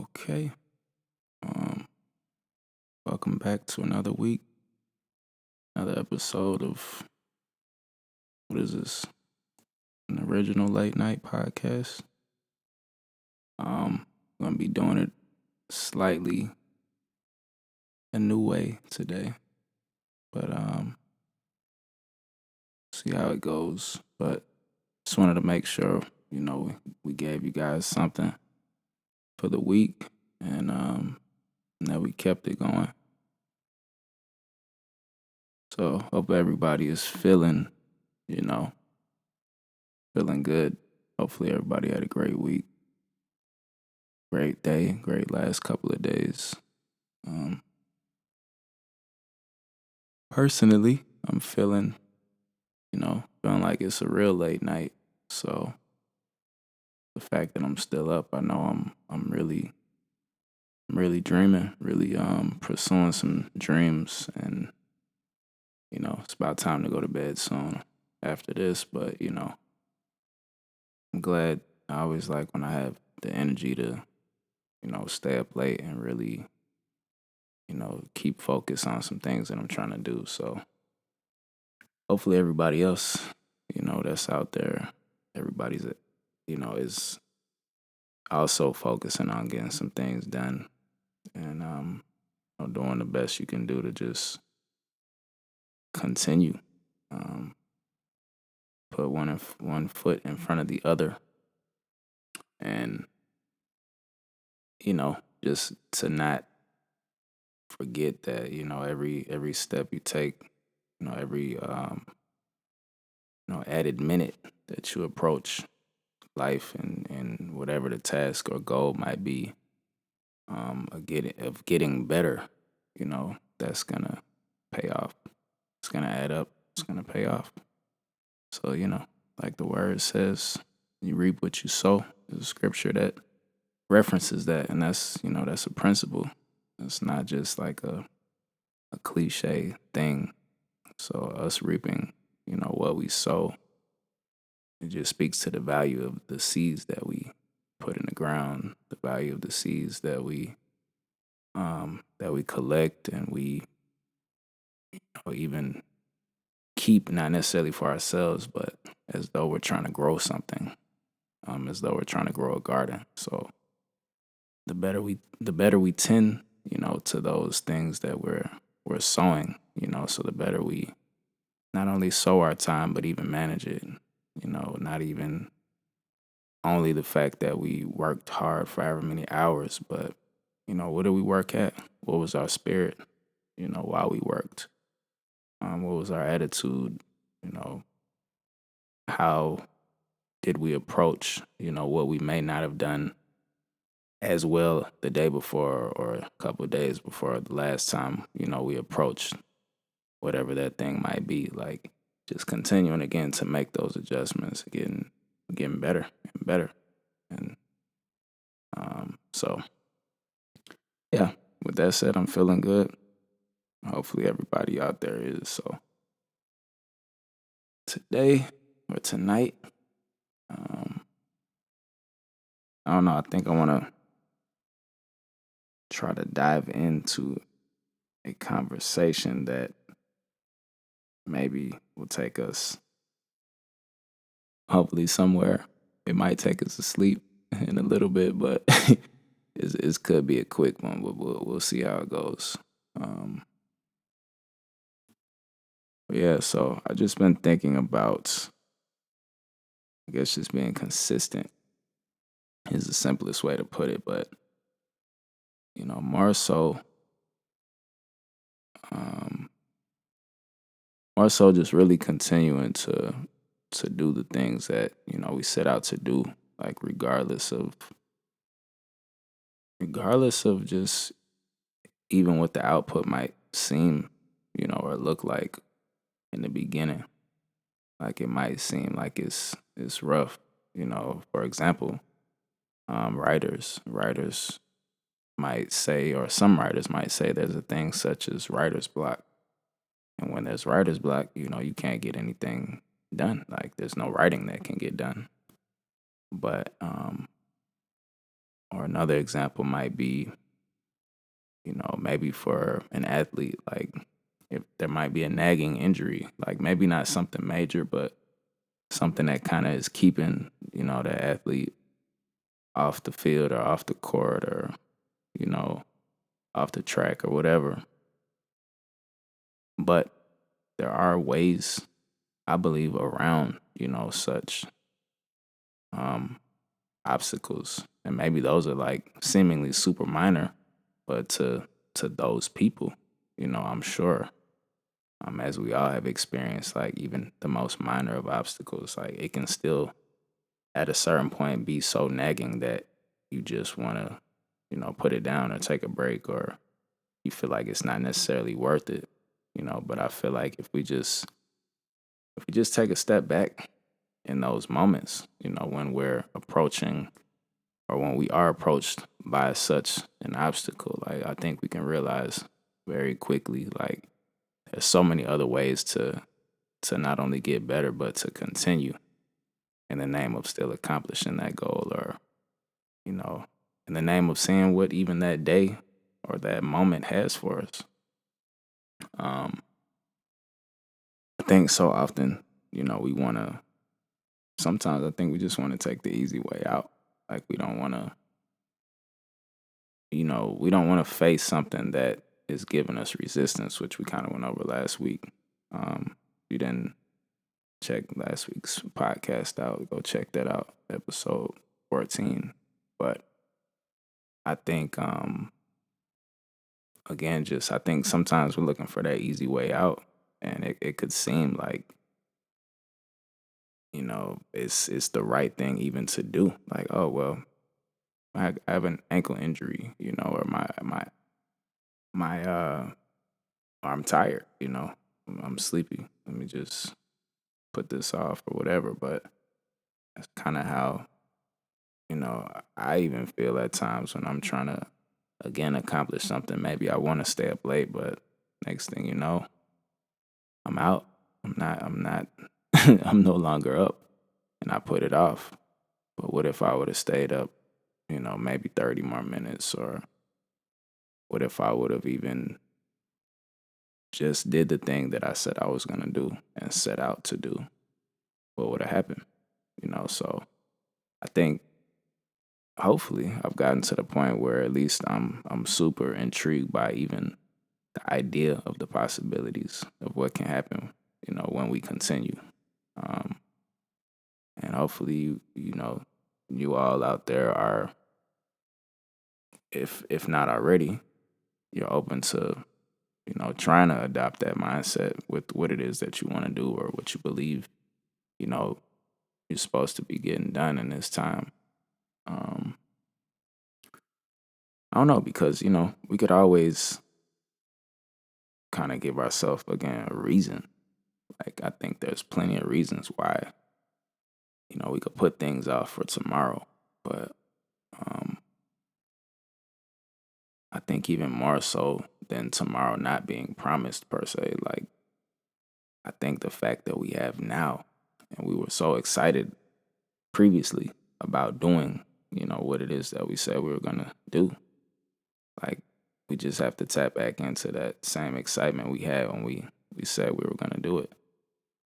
Okay. Um, Welcome back to another week, another episode of what is this? An original late night podcast. Gonna be doing it slightly a new way today, but see how it goes. But just wanted to make sure we gave you guys something for the week, and that we kept it going. So hope everybody is you know, feeling good. Hopefully everybody had a great week, great day, great last couple of days. Um, Personally, I'm feeling like it's a real late night. So the fact that I'm still up, I know I'm really dreaming, really pursuing some dreams, and it's about time to go to bed soon after this. But I'm glad. I always like when I have the energy to stay up late and really keep focus on some things that I'm trying to do. So hopefully everybody else, that's out there, everybody's, is also focusing on getting some things done and doing the best you can do to just continue, um, put one foot in front of the other, and just to not forget that every step you take, every added minute that you approach life and whatever the task or goal might be, of getting better, that's gonna pay off. It's gonna add up. It's gonna pay off. So like the word says, you reap what you sow. There's a scripture that references that, and that's a principle. It's not just like a cliche thing. So us reaping, what we sow, it just speaks to the value of the seeds that we put in the ground, the value of the seeds that we collect and we even keep, not necessarily for ourselves, but as though we're trying to grow something, as though we're trying to grow a garden. So the better we tend, to those things that we're sowing, so the better we not only sow our time but even manage it. Not even only the fact that we worked hard for however many hours, but what did we work at? What was our spirit? While we worked. What was our attitude? You know, how did we approach? What we may not have done as well the day before or a couple of days before the last time. We approached whatever that thing might be. Like just continuing again to make those adjustments, getting better and better, and so yeah. With that said, I'm feeling good. Hopefully, everybody out there is. So today or tonight, um, I don't know. I think I want to try to dive into a conversation that maybe will take us, hopefully, somewhere. It might take us to sleep in a little bit, but it could be a quick one. But we'll see how it goes. Um, but yeah, so I just been thinking about, I guess, just being consistent is the simplest way to put it. But more so, um, more so, just really continuing to do the things that we set out to do, like regardless of just even what the output might seem, or look like in the beginning. Like it might seem like it's rough. For example, writers might say, or some writers might say, there's a thing such as writer's block. And when there's writer's block, you can't get anything done. Like there's no writing that can get done. But Or another example might be, maybe for an athlete, like if there might be a nagging injury, like maybe not something major, but something that kind of is keeping, the athlete off the field or off the court or, you know, off the track or whatever. But there are ways, I believe, around, such um, obstacles. And maybe those are like seemingly super minor, but to those people, I'm sure, as we all have experienced, like even the most minor of obstacles, like it can still at a certain point be so nagging that you just want to, put it down or take a break, or you feel like it's not necessarily worth it, but I feel like if we just take a step back in those moments, when we're approaching or when we are approached by such an obstacle, like I think we can realize very quickly, like there's so many other ways to not only get better but to continue in the name of still accomplishing that goal, or you know in the name of seeing what even that day or that moment has for us. um I think so often, we want to, sometimes I think we just want to take the easy way out. Like we don't want to, we don't want to face something that is giving us resistance, which we kind of went over last week. If you didn't check last week's podcast out, go check that out, episode 14. But I think, again, just I think sometimes we're looking for that easy way out, and it could seem like, it's the right thing even to do. Like, oh well, I have an ankle injury, or my I'm tired, I'm sleepy. Let me just put this off or whatever. But that's kind of how, I even feel at times when I'm trying to, again, accomplish something. Maybe I want to stay up late, but next thing you know, I'm out. I'm not, I'm no longer up, and I put it off. But what if I would have stayed up, maybe 30 more minutes? Or what if I would have even just did the thing that I said I was going to do and set out to do? What would have happened? So I think hopefully I've gotten to the point where at least I'm super intrigued by even the idea of the possibilities of what can happen, when we continue. Um, and hopefully, you all out there are, if not already, you're open to, trying to adopt that mindset with what it is that you want to do or what you believe, you know, you're supposed to be getting done in this time. Um, I don't know, because, we could always kind of give ourselves, again, a reason. Like, I think there's plenty of reasons why, we could put things off for tomorrow. But um, I think even more so than tomorrow not being promised per se, like, I think the fact that we have now, and we were so excited previously about doing, what it is that we said we were going to do. Like, we just have to tap back into that same excitement we had when we said we were going to do it.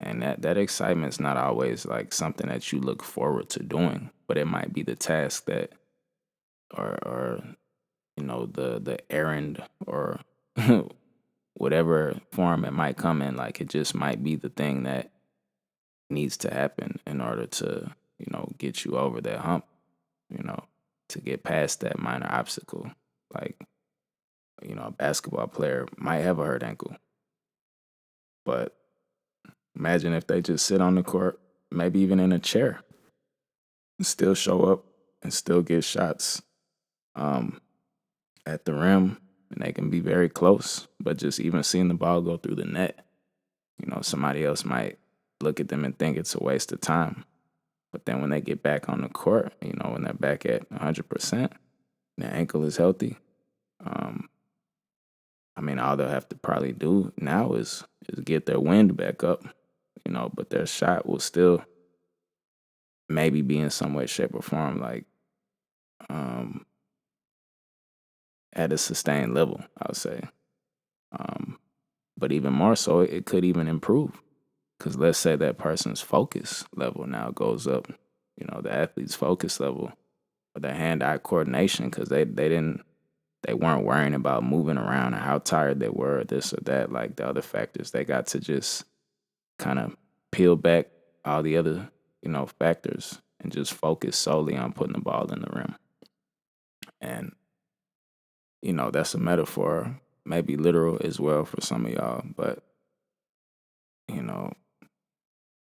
And that excitement's not always like something that you look forward to doing, but it might be the task that, or the errand, or whatever form it might come in. Like, it just might be the thing that needs to happen in order to, get you over that hump, to get past that minor obstacle. Like, a basketball player might have a hurt ankle, but imagine if they just sit on the court, maybe even in a chair, and still show up and still get shots um, at the rim, and they can be very close. But just even seeing the ball go through the net, somebody else might look at them and think it's a waste of time. But then when they get back on the court, when they're back at 100%, their ankle is healthy. Um, I mean, all they'll have to probably do now is get their wind back up, but their shot will still maybe be in some way, shape, or form like at a sustained level, I would say. Um, but even more so, it could even improve. Because let's say that person's focus level now goes up, the athlete's focus level or their hand-eye coordination, because they weren't worrying about moving around and how tired they were, or this or that, like the other factors. They got to just kind of peel back all the other, factors and just focus solely on putting the ball in the rim. And, that's a metaphor, maybe literal as well for some of y'all, but, you know,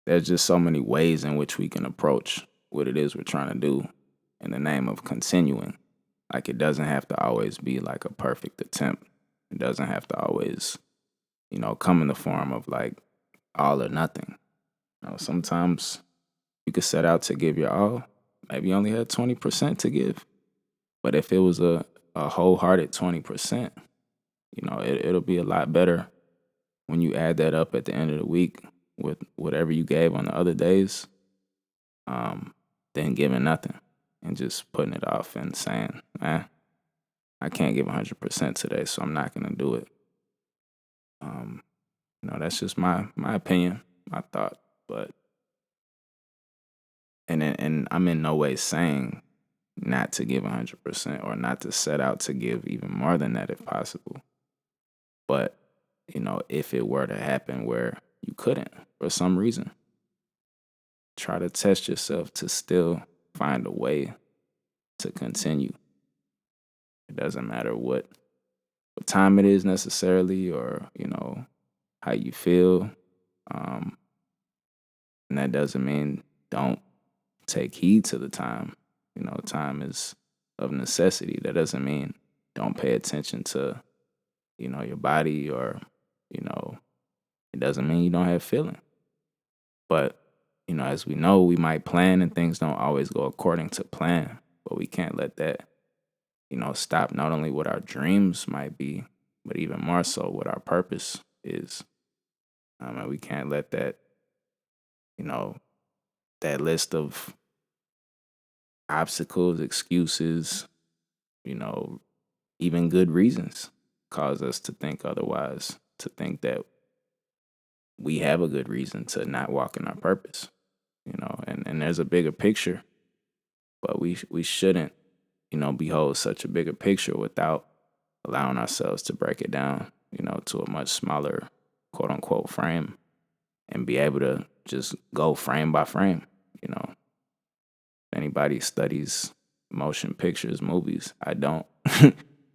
there's just so many ways in which we can approach what it is we're trying to do in the name of continuing. Like, it doesn't have to always be like a perfect attempt. It doesn't have to always, come in the form of like all or nothing. Sometimes you could set out to give your all. Maybe you only had 20% to give. But if it was a wholehearted 20%, it'll be a lot better when you add that up at the end of the week with whatever you gave on the other days, than giving nothing and just putting it off and saying, I can't give 100% today, so I'm not going to do it. That's just my opinion, my thought. But and I'm in no way saying not to give 100% or not to set out to give even more than that if possible. But, if it were to happen where you couldn't for some reason, try to test yourself to still find a way to continue. It doesn't matter what time it is necessarily, or, how you feel. And that doesn't mean don't take heed to the time. Time is of necessity. That doesn't mean don't pay attention to, your body, or, it doesn't mean you don't have feeling. But, as we know, we might plan and things don't always go according to plan, but we can't let that, stop not only what our dreams might be, but even more so what our purpose is. And we can't let that, that list of obstacles, excuses, even good reasons cause us to think otherwise, to think that we have a good reason to not walk in our purpose, and there's a bigger picture, but we shouldn't, behold such a bigger picture without allowing ourselves to break it down, to a much smaller, quote unquote, frame, and be able to just go frame by frame. If anybody studies motion pictures, movies, I don't,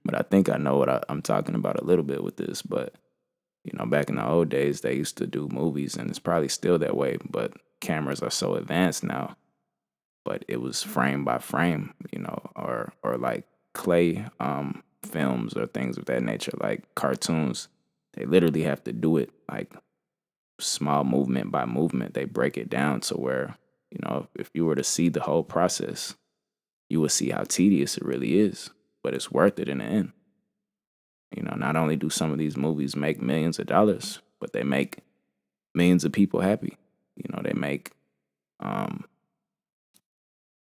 but I think I know what I'm talking about a little bit with this. But back in the old days, they used to do movies, and it's probably still that way, but cameras are so advanced now. But it was frame by frame, or like clay films or things of that nature, like cartoons. They literally have to do it like small movement by movement. They break it down to where, if you were to see the whole process, you would see how tedious it really is, but it's worth it in the end. Not only do some of these movies make millions of dollars, but they make millions of people happy. They make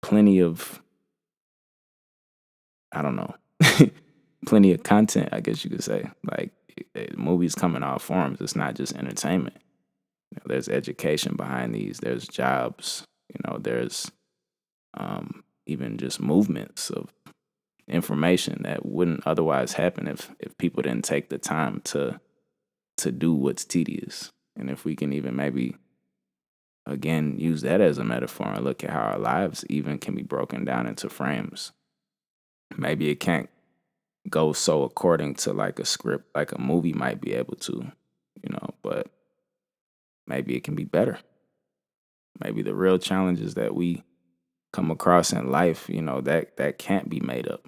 plenty of, I don't know, plenty of content, I guess you could say. Like, movies come in all forms. It's not just entertainment. There's education behind these. There's jobs. There's even just movements of information that wouldn't otherwise happen if people didn't take the time to do what's tedious. And if we can even maybe, again, use that as a metaphor and look at how our lives even can be broken down into frames. Maybe it can't go so according to like a script, like a movie might be able to, but maybe it can be better. Maybe the real challenges that we come across in life, that can't be made up.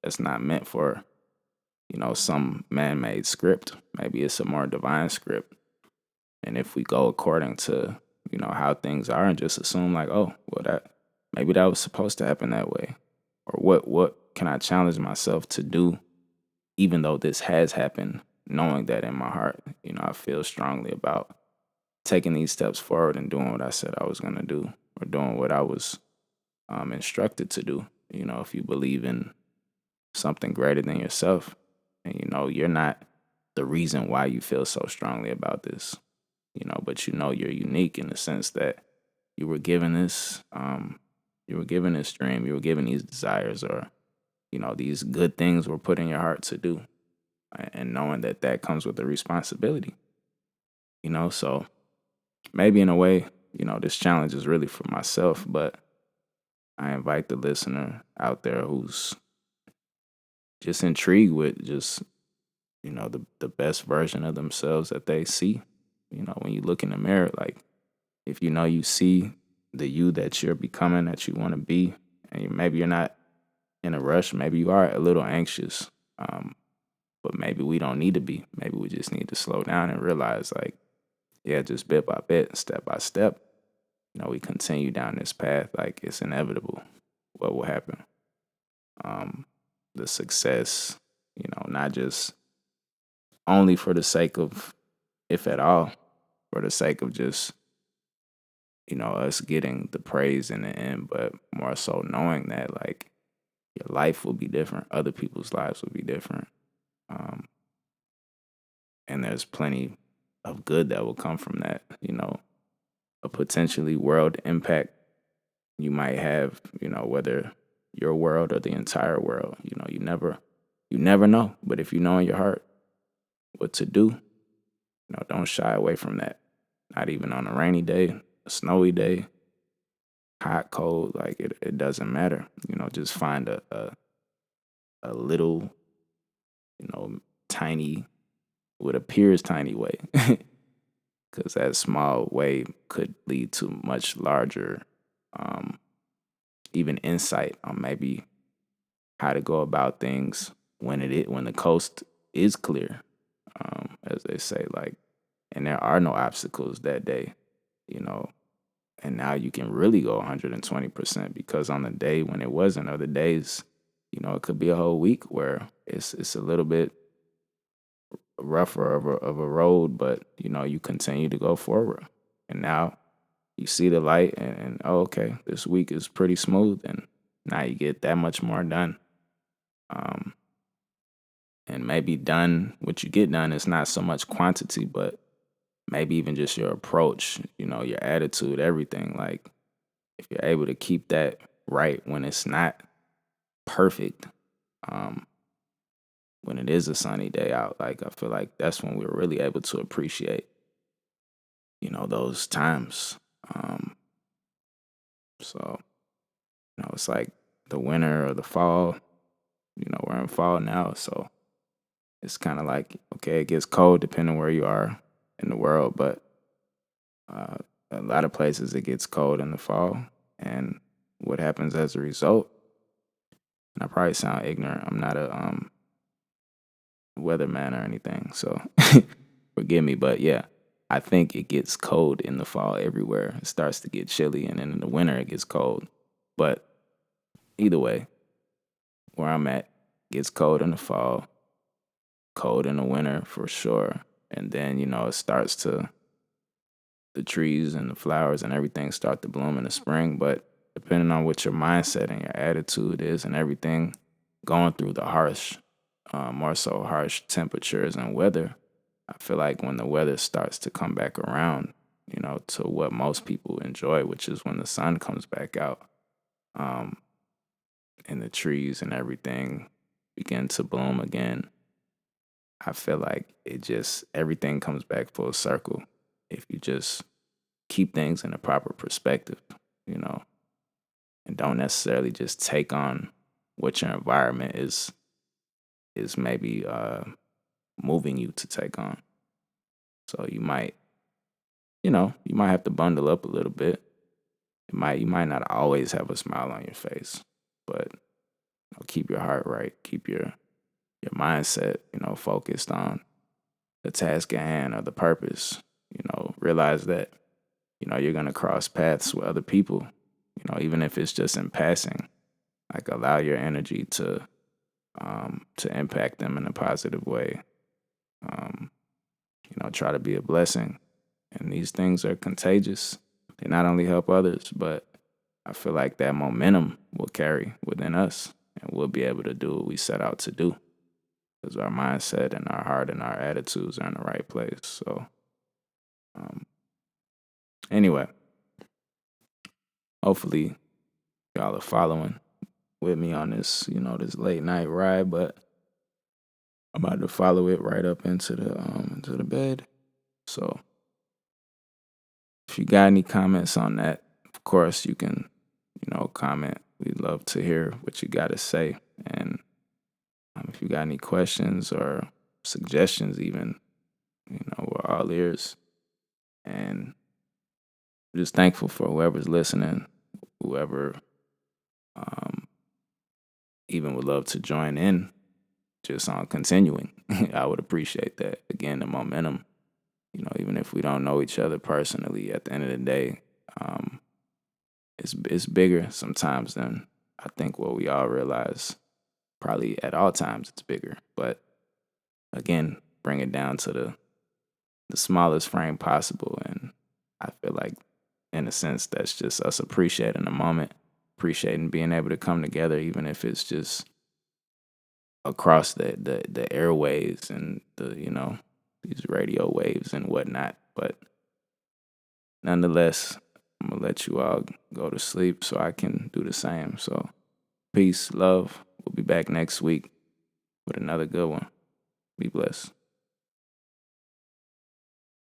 That's not meant for, some man-made script. Maybe it's a more divine script. And if we go according to, how things are and just assume like, oh, well, maybe that was supposed to happen that way. Or what can I challenge myself to do, even though this has happened, knowing that in my heart, I feel strongly about taking these steps forward and doing what I said I was going to do, or doing what I was instructed to do. If you believe in something greater than yourself. And, you're not the reason why you feel so strongly about this, but you're unique in the sense that you were given this, dream, you were given these desires, or, these good things were put in your heart to do. And knowing that that comes with a responsibility, so maybe in a way, this challenge is really for myself, but I invite the listener out there who's just intrigued with just, the best version of themselves that they see. When you look in the mirror, like if you see the you that you're becoming, that you want to be, and maybe you're not in a rush, maybe you are a little anxious, but maybe we don't need to be. Maybe we just need to slow down and realize, like, yeah, just bit by bit, step by step, we continue down this path, like it's inevitable what will happen. The success, not just only for the sake of, if at all, for the sake of just, us getting the praise in the end, but more so knowing that, like, your life will be different, other people's lives will be different. And there's plenty of good that will come from that, a potentially world impact you might have, whether your world or the entire world, you never know. But if you know in your heart what to do, don't shy away from that. Not even on a rainy day, a snowy day, hot, cold, like it doesn't matter. Just find a little, tiny, what appears tiny way. Because that small way could lead to much larger, even insight on maybe how to go about things when the coast is clear, as they say, like, and there are no obstacles that day, and now you can really go 120%, because on the day when it wasn't, other days, it could be a whole week where it's a little bit rougher of a road, but you continue to go forward, and now you see the light, and oh, okay, this week is pretty smooth, and now you get that much more done. And maybe what you get done is not so much quantity, but maybe even just your approach, your attitude, everything. Like, if you're able to keep that right when it's not perfect, when it is a sunny day out, like, I feel like that's when we're really able to appreciate, those times. So, it's like the winter or the fall, we're in fall now. So it's kind of like, okay, it gets cold depending where you are in the world, but a lot of places it gets cold in the fall. And what happens as a result, and I probably sound ignorant, I'm not a weatherman or anything, so forgive me, but yeah, I think it gets cold in the fall everywhere. It starts to get chilly, and then in the winter it gets cold. But either way, where I'm at, gets cold in the fall, cold in the winter for sure. And then, it starts to, the trees and the flowers and everything start to bloom in the spring. But depending on what your mindset and your attitude is and everything, going through the more so harsh temperatures and weather, I feel like when the weather starts to come back around, to what most people enjoy, which is when the sun comes back out, and the trees and everything begin to bloom again, I feel like everything comes back full circle if you just keep things in a proper perspective, and don't necessarily just take on what your environment is maybe moving you to take on. So you might have to bundle up a little bit. You might not always have a smile on your face, but keep your heart right, keep your mindset, focused on the task at hand or the purpose. Realize that, you're gonna cross paths with other people, even if it's just in passing. Like, allow your energy to impact them in a positive way. Try to be a blessing. And these things are contagious. They not only help others, but I feel like that momentum will carry within us, and we'll be able to do what we set out to do because our mindset and our heart and our attitudes are in the right place. So, anyway, hopefully y'all are following with me on this, this late night ride, but I'm about to follow it right up into the bed. So if you got any comments on that, of course you can, comment. We'd love to hear what you got to say. And if you got any questions or suggestions, even, we're all ears. And I'm just thankful for whoever's listening, whoever even would love to join in just on continuing. I would appreciate that. Again, the momentum, even if we don't know each other personally, at the end of the day, it's bigger sometimes than I think what we all realize. Probably at all times it's bigger. But again, bring it down to the smallest frame possible. And I feel like, in a sense, that's just us appreciating the moment, appreciating being able to come together, even if it's just across the airwaves and these radio waves and whatnot. But nonetheless, I'm gonna let you all go to sleep so I can do the same. So peace, love. We'll be back next week with another good one. Be blessed.